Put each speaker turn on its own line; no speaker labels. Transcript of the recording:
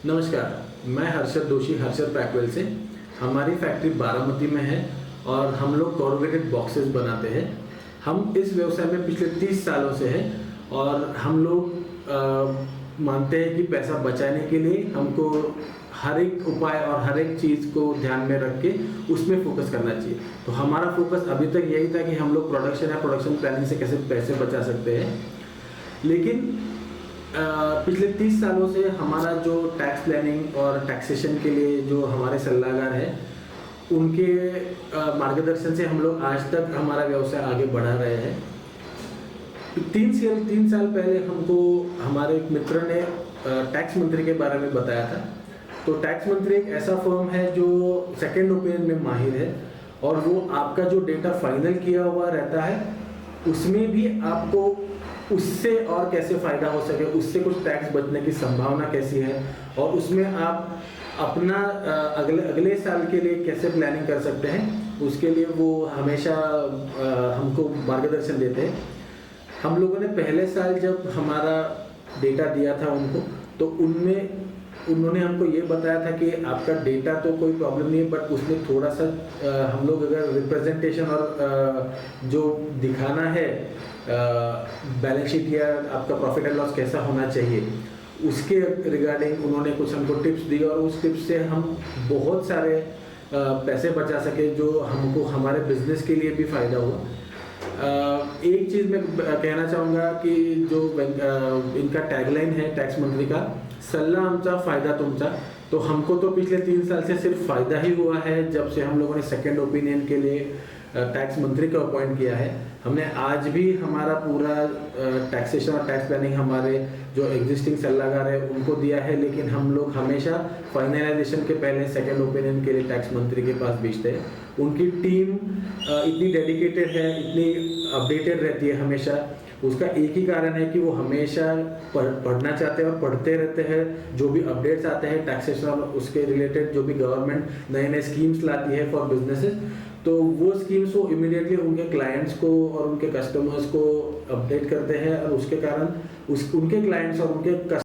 नमस्कार, मैं हर्षद दोषी हर्षद पैकवेल से। हमारी फैक्ट्री बारामती में है और हम लोग कॉर्रुगेटेड बॉक्सेस बनाते हैं। हम इस व्यवसाय में पिछले 30 सालों से हैं और हम लोग मानते हैं कि पैसा बचाने के लिए हमको हर एक उपाय और हर एक चीज़ को ध्यान में रख के उसमें फोकस करना चाहिए। तो हमारा फोकस अभी तक यही था कि हम लोग प्रोडक्शन प्लानिंग से कैसे पैसे बचा सकते हैं। लेकिन पिछले 30 सालों से हमारा जो टैक्स प्लानिंग और टैक्सेशन के लिए जो हमारे सलाहकार हैं, उनके मार्गदर्शन से हम लोग आज तक हमारा व्यवसाय आगे बढ़ा रहे हैं। 3 साल पहले हमको हमारे एक मित्र ने टैक्स मंत्री के बारे में बताया था। तो टैक्स मंत्री एक ऐसा फर्म है जो सेकंड ओपिनियन में माहिर है और वो आपका जो डेटा फाइनल किया हुआ रहता है उसमें भी आपको उससे और कैसे फ़ायदा हो सके, उससे कुछ टैक्स बचने की संभावना कैसी है और उसमें आप अपना अगले साल के लिए कैसे प्लानिंग कर सकते हैं, उसके लिए वो हमेशा हमको मार्गदर्शन देते हैं। हम लोगों ने पहले साल जब हमारा डेटा दिया था उनको, तो उन्होंने हमको ये बताया था कि आपका डेटा तो कोई प्रॉब्लम नहीं है, बट उसमें थोड़ा सा हम लोग अगर रिप्रेजेंटेशन और जो दिखाना है बैलेंस शीट या आपका प्रॉफिट एंड लॉस कैसा होना चाहिए, उसके रिगार्डिंग उन्होंने कुछ हमको टिप्स दी और उस टिप्स से हम बहुत सारे पैसे बचा सके, जो हमको हमारे बिजनेस के लिए भी फ़ायदा हुआ। एक चीज़ मैं कहना चाहूँगा कि जो इनका टैगलाइन है टैक्स मंत्री का, सल्ला आमचा फ़ायदा तुमचा। तो हमको तो पिछले 3 साल से सिर्फ फ़ायदा ही हुआ है जब से हम लोगों ने सेकंड ओपिनियन के लिए टैक्स मंत्री को अपॉइंट किया है। हमने आज भी हमारा पूरा टैक्सेशन और टैक्स प्लानिंग हमारे जो एग्जिस्टिंग सलाहकार है उनको दिया है, लेकिन हम लोग हमेशा फाइनलाइजेशन के पहले सेकंड ओपिनियन के लिए टैक्स मंत्री के पास भेजते हैं। उनकी टीम इतनी डेडिकेटेड है, इतनी अपडेटेड रहती है हमेशा। उसका एक ही कारण है कि वो हमेशा पढ़ना चाहते हैं और पढ़ते रहते हैं। जो भी अपडेट्स आते हैं टैक्सेशन और उसके रिलेटेड, जो भी गवर्नमेंट नए नए स्कीम्स लाती है फॉर बिजनेसेस, तो वो स्कीम्स वो इमीडिएटली उनके क्लाइंट्स को और उनके कस्टमर्स को अपडेट करते हैं और उसके कारण उनके क्लाइंट्स और उनके